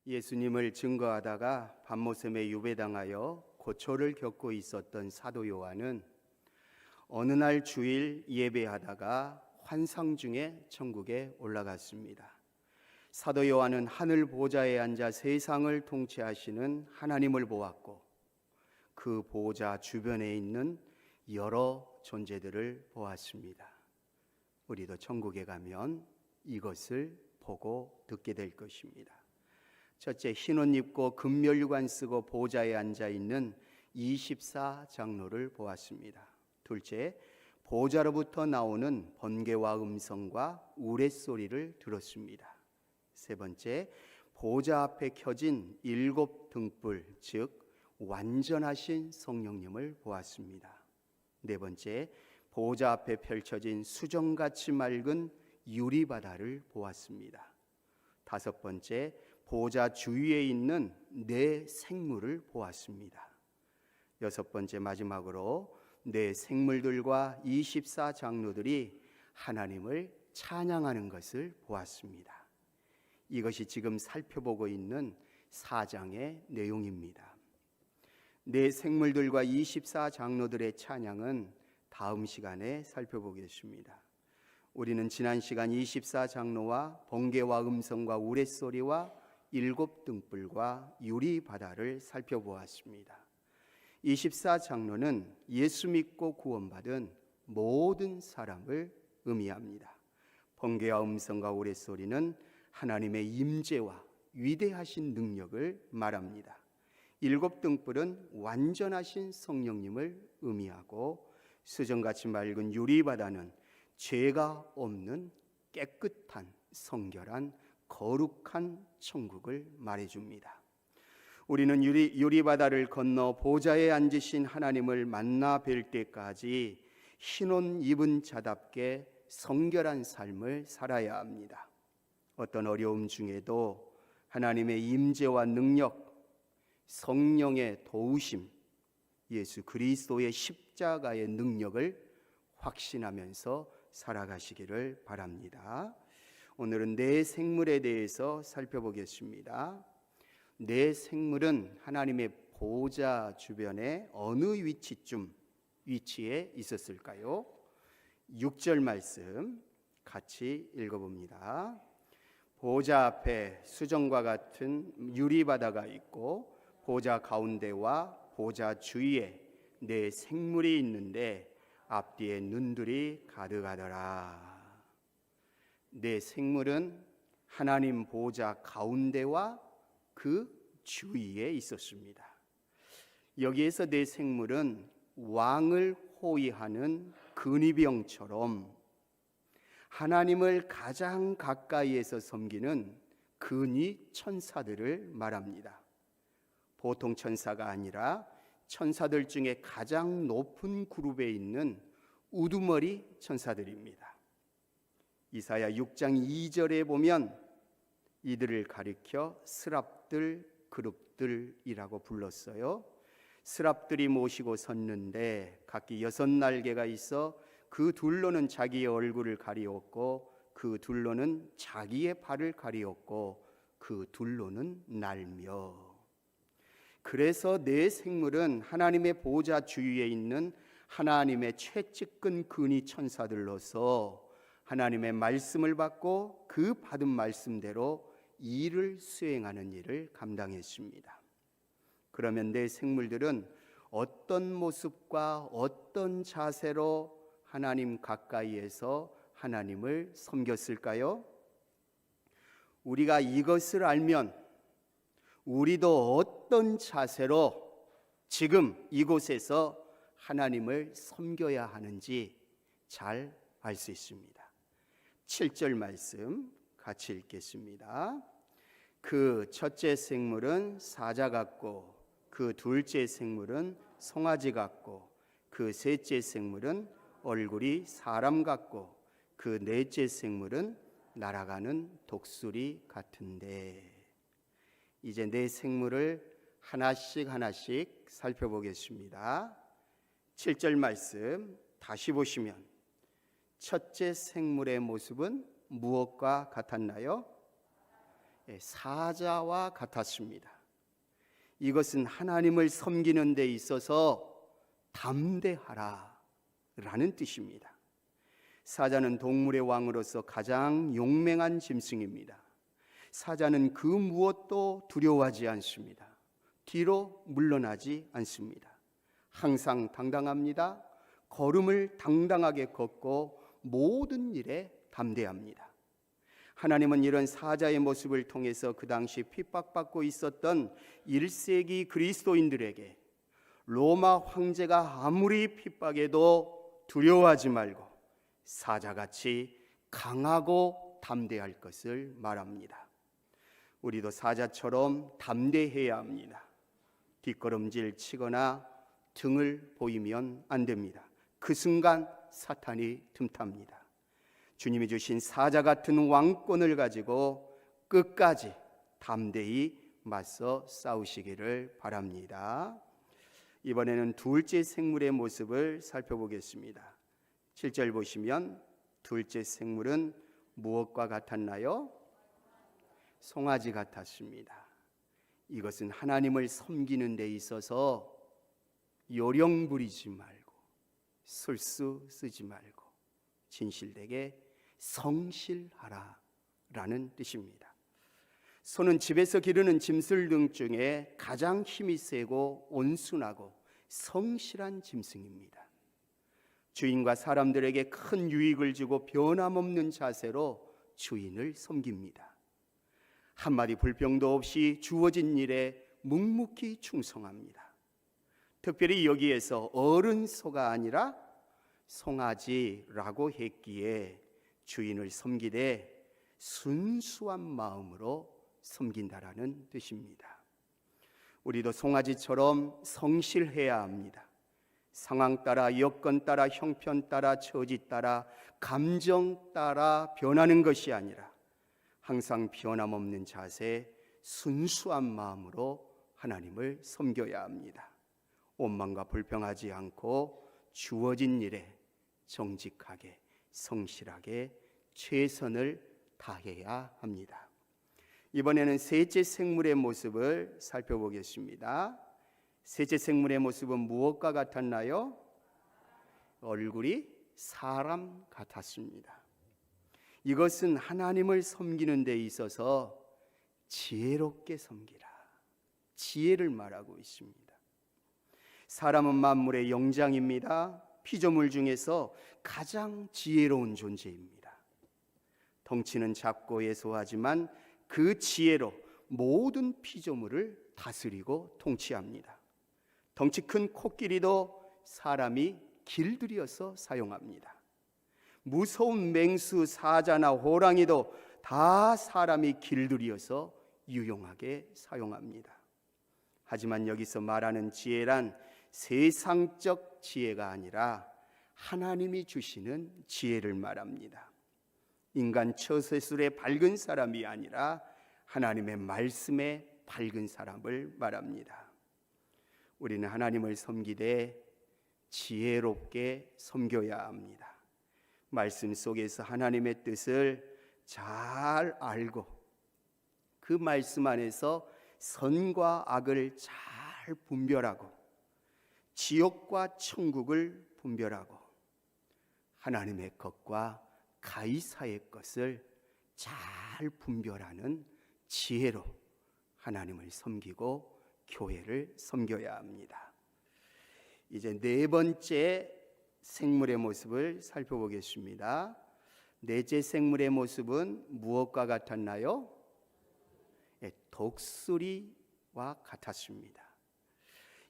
예수님을 증거하다가 밤모섬에 유배당하여 고초를 겪고 있었던 사도 요한은 어느 날 주일 예배하다가 환상 중에 천국에 올라갔습니다. 사도 요한은 하늘 보좌에 앉아 세상을 통치하시는 하나님을 보았고 그 보좌 주변에 있는 여러 존재들을 보았습니다. 우리도 천국에 가면 이것을 보고 듣게 될 것입니다. 첫째, 흰옷 입고 금면류관 쓰고 보좌에 앉아 있는 24장로를 보았습니다. 둘째, 보좌로부터 나오는 번개와 음성과 우레소리를 들었습니다. 세 번째, 보좌 앞에 켜진 7 등불, 즉 완전하신 성령님을 보았습니다. 네 번째, 보좌 앞에 펼쳐진 수정같이 맑은 유리바다를 보았습니다. 다섯 번째, 보좌 주위에 있는 네 생물을 보았습니다. 여섯 번째, 마지막으로 네 생물들과 24장로들이 하나님을 찬양하는 것을 보았습니다. 이것이 지금 살펴보고 있는 4장의 내용입니다. 네 생물들과 24장로들의 찬양은 다음 시간에 살펴보겠습니다. 우리는 지난 시간 24장로와 번개와 음성과 우레소리와 7 등불과 유리바다를 살펴보았습니다. 24장로는 예수 믿고 구원받은 모든 사람을 의미합니다. 번개와 음성과 우레소리는 하나님의 임재와 위대하신 능력을 말합니다. 7 등불은 완전하신 성령님을 의미하고 수정같이 맑은 유리바다는 죄가 없는 깨끗한 성결한 거룩한 천국을 말해줍니다. 우리는 유리바다를 건너 보좌에 앉으신 하나님을 만나 뵐 때까지 흰옷 입은 자답게 성결한 삶을 살아야 합니다. 어떤 어려움 중에도 하나님의 임재와 능력, 성령의 도우심, 예수 그리스도의 십자가의 능력을 확신하면서 살아가시기를 바랍니다. 오늘은 네 생물에 대해서 살펴보겠습니다. 네 생물은 하나님의 보좌 주변에 어느 위치에 있었을까요? 6절 말씀 같이 읽어봅니다. 보좌 앞에 수정과 같은 유리바다가 있고 보좌 가운데와 보좌 주위에 네 생물이 있는데 앞뒤에 눈들이 가득하더라. 네 생물은 하나님 보좌 가운데와 그 주위에 있었습니다. 여기에서 네 생물은 왕을 호위하는 근위병처럼 하나님을 가장 가까이에서 섬기는 근위 천사들을 말합니다. 보통 천사가 아니라 천사들 중에 가장 높은 그룹에 있는 우두머리 천사들입니다. 이사야 6장 2절에 보면 이들을 가리켜 스랍들, 그룹들이라고 불렀어요. 스랍들이 모시고 섰는데 각기 6날개가 있어 그 둘로는 자기의 얼굴을 가리었고 그 둘로는 자기의 발을 가리었고 그 둘로는 날며. 그래서 네 생물은 하나님의 보좌 주위에 있는 하나님의 최측근 근위 천사들로서 하나님의 말씀을 받고 그 받은 말씀대로 일을 수행하는 일을 감당했습니다. 그러면 네 생물들은 어떤 모습과 어떤 자세로 하나님 가까이에서 하나님을 섬겼을까요? 우리가 이것을 알면 우리도 어떤 자세로 지금 이곳에서 하나님을 섬겨야 하는지 잘 알 수 있습니다. 7절 말씀 같이 읽겠습니다. 그 첫째 생물은 사자 같고 그 둘째 생물은 송아지 같고 그 셋째 생물은 얼굴이 사람 같고 그 넷째 생물은 날아가는 독수리 같은데. 이제 네 생물을 하나씩 살펴보겠습니다. 7절 말씀 다시 보시면 첫째 생물의 모습은 무엇과 같았나요? 사자와 같았습니다. 이것은 하나님을 섬기는 데 있어서 담대하라 라는 뜻입니다. 사자는 동물의 왕으로서 가장 용맹한 짐승입니다. 사자는 그 무엇도 두려워하지 않습니다. 뒤로 물러나지 않습니다. 항상 당당합니다. 걸음을 당당하게 걷고 모든 일에 담대합니다. 하나님은 이런 사자의 모습을 통해서 그 당시 핍박받고 있었던 1세기 그리스도인들에게 로마 황제가 아무리 핍박해도 두려워하지 말고 사자같이 강하고 담대할 것을 말합니다. 우리도 사자처럼 담대해야 합니다. 뒷걸음질 치거나 등을 보이면 안 됩니다. 그 순간 사탄이 틈탑니다. 주님이 주신 사자 같은 왕권을 가지고 끝까지 담대히 맞서 싸우시기를 바랍니다. 이번에는 둘째 생물의 모습을 살펴보겠습니다. 7절 보시면 둘째 생물은 무엇과 같았나요? 송아지 같았습니다. 이것은 하나님을 섬기는 데 있어서 요령 부리지 말고 술수 쓰지 말고 진실되게 성실하라 라는 뜻입니다. 소는 집에서 기르는 짐승 등 중에 가장 힘이 세고 온순하고 성실한 짐승입니다. 주인과 사람들에게 큰 유익을 주고 변함없는 자세로 주인을 섬깁니다. 한마디 불평도 없이 주어진 일에 묵묵히 충성합니다. 특별히 여기에서 어른 소가 아니라 송아지라고 했기에 주인을 섬기되 순수한 마음으로 섬긴다라는 뜻입니다. 우리도 송아지처럼 성실해야 합니다. 상황 따라, 여건 따라, 형편 따라, 처지 따라, 감정 따라 변하는 것이 아니라 항상 변함없는 자세, 순수한 마음으로 하나님을 섬겨야 합니다. 원망과 불평하지 않고 주어진 일에 정직하게 성실하게 최선을 다해야 합니다. 이번에는 셋째 생물의 모습을 살펴보겠습니다. 셋째 생물의 모습은 무엇과 같았나요? 얼굴이 사람 같았습니다. 이것은 하나님을 섬기는 데 있어서 지혜롭게 섬기라, 지혜를 말하고 있습니다. 사람은 만물의 영장입니다. 피조물 중에서 가장 지혜로운 존재입니다. 덩치는 작고 예소하지만 그 지혜로 모든 피조물을 다스리고 통치합니다. 덩치 큰 코끼리도 사람이 길들여서 사용합니다. 무서운 맹수, 사자나 호랑이도 다 사람이 길들여서 유용하게 사용합니다. 하지만 여기서 말하는 지혜란 세상적 지혜가 아니라 하나님이 주시는 지혜를 말합니다. 인간 처세술에 밝은 사람이 아니라 하나님의 말씀에 밝은 사람을 말합니다. 우리는 하나님을 섬기되 지혜롭게 섬겨야 합니다. 말씀 속에서 하나님의 뜻을 잘 알고 그 말씀 안에서 선과 악을 잘 분별하고 지옥과 천국을 분별하고 하나님의 것과 가이사의 것을 잘 분별하는 지혜로 하나님을 섬기고 교회를 섬겨야 합니다. 이제 네 번째 생물의 모습을 살펴보겠습니다. 넷째 생물의 모습은 무엇과 같았나요? 독수리와 같았습니다.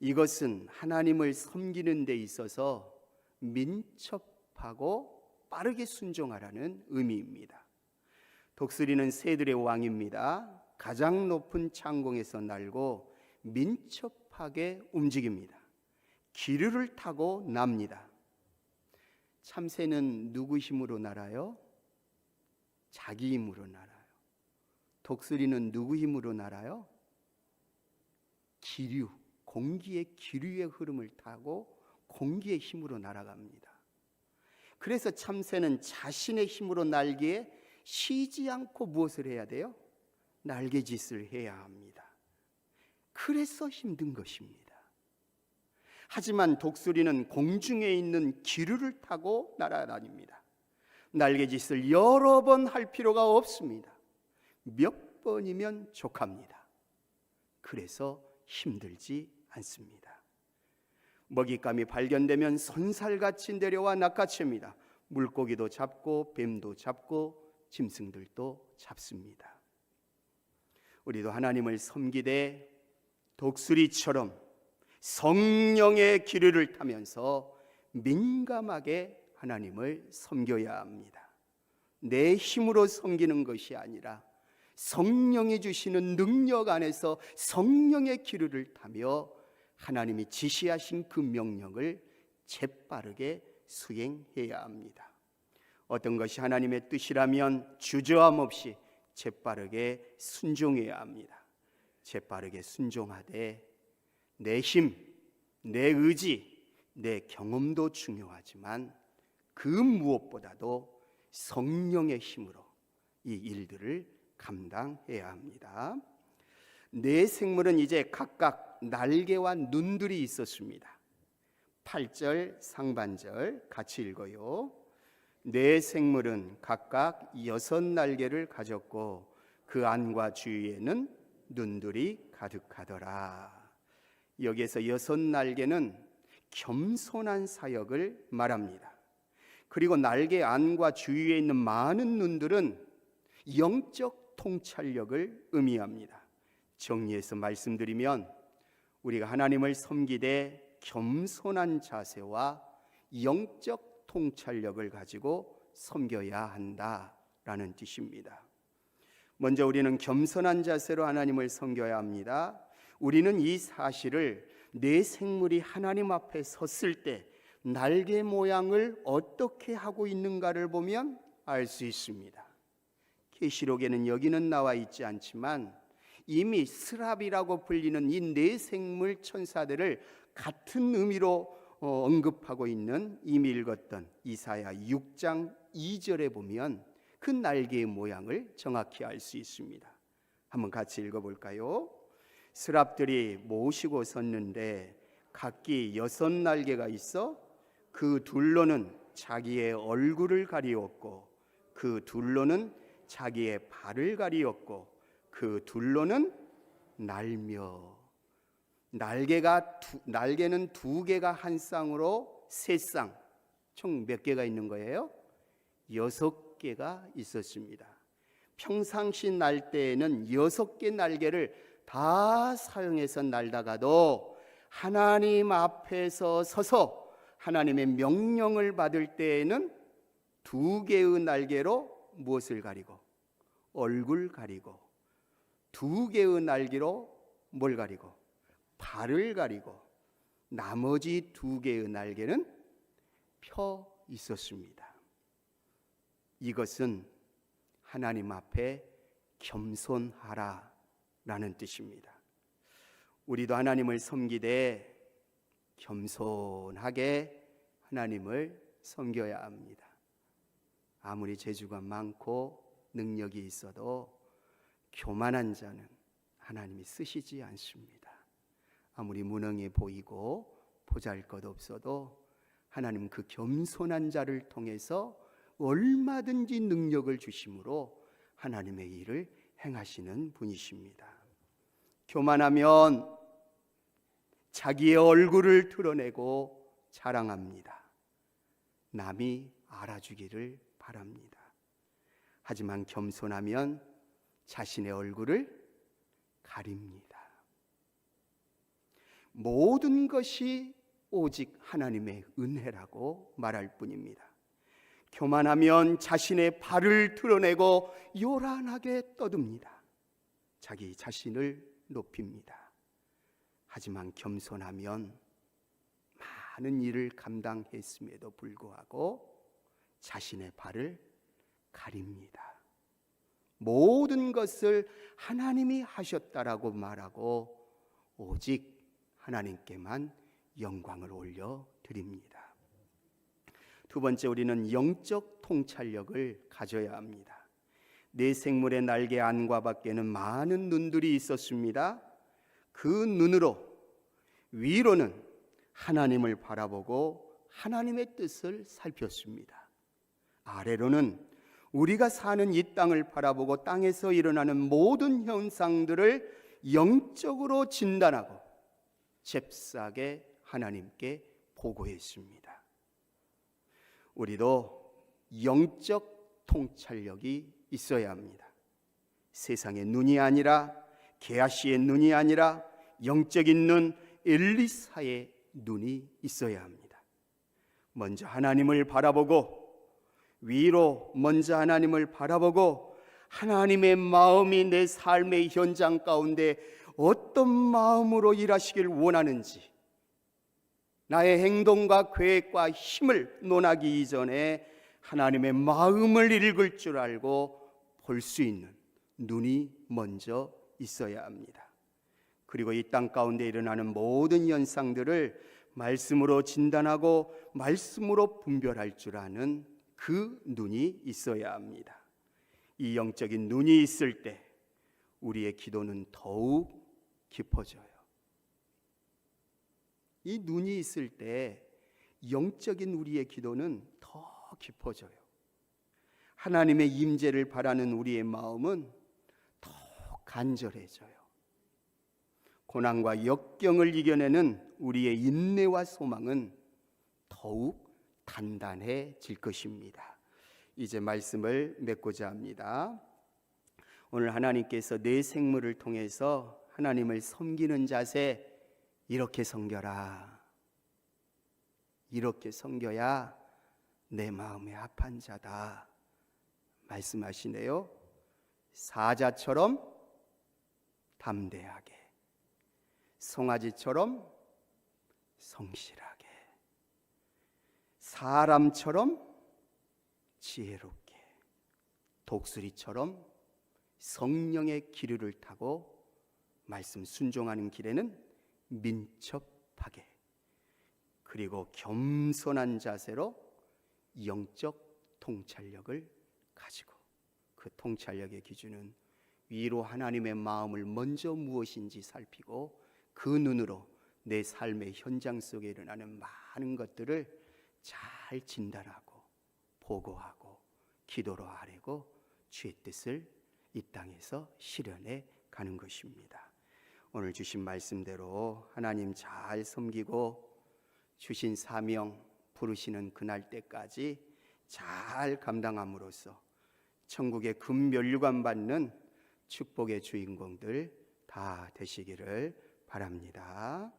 이것은 하나님을 섬기는 데 있어서 민첩하고 빠르게 순종하라는 의미입니다. 독수리는 새들의 왕입니다. 가장 높은 창공에서 날고 민첩하게 움직입니다. 기류를 타고 납니다. 참새는 누구 힘으로 날아요? 자기 힘으로 날아요. 독수리는 누구 힘으로 날아요? 기류, 공기의 기류의 흐름을 타고 공기의 힘으로 날아갑니다. 그래서 참새는 자신의 힘으로 날기에 쉬지 않고 무엇을 해야 돼요? 날개짓을 해야 합니다. 그래서 힘든 것입니다. 하지만 독수리는 공중에 있는 기류를 타고 날아다닙니다. 날개짓을 여러 번 할 필요가 없습니다. 몇 번이면 족합니다. 그래서 힘들지 않습니다. 먹잇감이 발견되면 선살같이 내려와 낚아챕니다. 물고기도 잡고 뱀도 잡고 짐승들도 잡습니다. 우리도 하나님을 섬기되 독수리처럼 성령의 기류를 타면서 민감하게 하나님을 섬겨야 합니다. 내 힘으로 섬기는 것이 아니라 성령이 주시는 능력 안에서 성령의 기류를 타며 하나님이 지시하신 그 명령을 재빠르게 수행해야 합니다. 어떤 것이 하나님의 뜻이라면 주저함 없이 재빠르게 순종해야 합니다. 재빠르게 순종하되 내 힘, 내 의지, 내 경험도 중요하지만 그 무엇보다도 성령의 힘으로 이 일들을 감당해야 합니다. 네 생물은 이제 각각 날개와 눈들이 있었습니다. 8절 상반절 같이 읽어요. 네 생물은 각각 6날개를 가졌고 그 안과 주위에는 눈들이 가득하더라. 여기에서 6날개는 겸손한 사역을 말합니다. 그리고 날개 안과 주위에 있는 많은 눈들은 영적 통찰력을 의미합니다. 정리해서 말씀드리면 우리가 하나님을 섬기되 겸손한 자세와 영적 통찰력을 가지고 섬겨야 한다라는 뜻입니다. 먼저 우리는 겸손한 자세로 하나님을 섬겨야 합니다. 우리는 이 사실을 네 생물이 하나님 앞에 섰을 때 날개 모양을 어떻게 하고 있는가를 보면 알 수 있습니다. 계시록에는 여기는 나와 있지 않지만 이미 스랍이라고 불리는 이 네 생물 천사들을 같은 의미로 언급하고 있는 이미 읽었던 이사야 6장 2절에 보면 그 날개의 모양을 정확히 알 수 있습니다. 한번 같이 읽어볼까요? 스랍들이 모시고 섰는데 각기 6날개가 있어 그 둘로는 자기의 얼굴을 가리웠고 그 둘로는 자기의 발을 가리웠고 그 둘로는 날며 날개는 2개가 한 쌍으로 3쌍 총 몇 개가 있는 거예요? 6개가 있었습니다. 평상시 날 때에는 6개 날개를 다 사용해서 날다가도 하나님 앞에서 서서 하나님의 명령을 받을 때에는 2개의 날개로 무엇을 가리고? 얼굴 가리고 2개의 날개로 뭘 가리고? 발을 가리고 나머지 2개의 날개는 펴 있었습니다. 이것은 하나님 앞에 겸손하라 라는 뜻입니다. 우리도 하나님을 섬기되 겸손하게 하나님을 섬겨야 합니다. 아무리 재주가 많고 능력이 있어도 교만한 자는 하나님이 쓰시지 않습니다. 아무리 무능해 보이고 보잘것없어도 하나님 그 겸손한 자를 통해서 얼마든지 능력을 주심으로 하나님의 일을 행하시는 분이십니다. 교만하면 자기의 얼굴을 드러내고 자랑합니다. 남이 알아주기를 바랍니다. 하지만 겸손하면 자신의 얼굴을 가립니다. 모든 것이 오직 하나님의 은혜라고 말할 뿐입니다. 교만하면 자신의 발을 드러내고 요란하게 떠듭니다. 자기 자신을 높입니다. 하지만 겸손하면 많은 일을 감당했음에도 불구하고 자신의 발을 가립니다. 모든 것을 하나님이 하셨다라고 말하고 오직 하나님께만 영광을 올려드립니다. 두 번째, 우리는 영적 통찰력을 가져야 합니다. 내 생물의 날개 안과 밖에는 많은 눈들이 있었습니다. 그 눈으로 위로는 하나님을 바라보고 하나님의 뜻을 살폈습니다. 아래로는 우리가 사는 이 땅을 바라보고 땅에서 일어나는 모든 현상들을 영적으로 진단하고 잽싸게 하나님께 보고했습니다. 우리도 영적 통찰력이 있어야 합니다. 세상의 눈이 아니라, 게하시의 눈이 아니라 영적인 눈, 엘리사의 눈이 있어야 합니다. 먼저 하나님을 바라보고, 위로 먼저 하나님을 바라보고, 하나님의 마음이 내 삶의 현장 가운데 어떤 마음으로 일하시길 원하는지, 나의 행동과 계획과 힘을 논하기 이전에 하나님의 마음을 읽을 줄 알고 볼 수 있는 눈이 먼저 있어야 합니다. 그리고 이 땅 가운데 일어나는 모든 현상들을 말씀으로 진단하고 말씀으로 분별할 줄 아는 그 눈이 있어야 합니다. 이 영적인 눈이 있을 때 우리의 기도는 더욱 깊어져요. 이 눈이 있을 때 영적인 우리의 기도는 더 깊어져요. 하나님의 임재를 바라는 우리의 마음은 더 간절해져요. 고난과 역경을 이겨내는 우리의 인내와 소망은 더욱 단단해질 것입니다. 이제 말씀을 맺고자 합니다. 오늘 하나님께서 내 생물을 통해서 하나님을 섬기는 자세, 이렇게 섬겨라. 이렇게 섬겨야 내 마음에 합한 자다 말씀하시네요. 사자처럼 담대하게, 송아지처럼 성실하게, 사람처럼 지혜롭게, 독수리처럼 성령의 기류를 타고 말씀 순종하는 길에는 민첩하게, 그리고 겸손한 자세로 영적 통찰력을 가지고, 그 통찰력의 기준은 위로 하나님의 마음을 먼저 무엇인지 살피고 그 눈으로 내 삶의 현장 속에 일어나는 많은 것들을 잘 진단하고 보고하고 기도로 아뢰고 주의 뜻을 이 땅에서 실현해 가는 것입니다. 오늘 주신 말씀대로 하나님 잘 섬기고 주신 사명 부르시는 그날 때까지 잘 감당함으로써 천국의 금면류관 받는 축복의 주인공들 다 되시기를 바랍니다.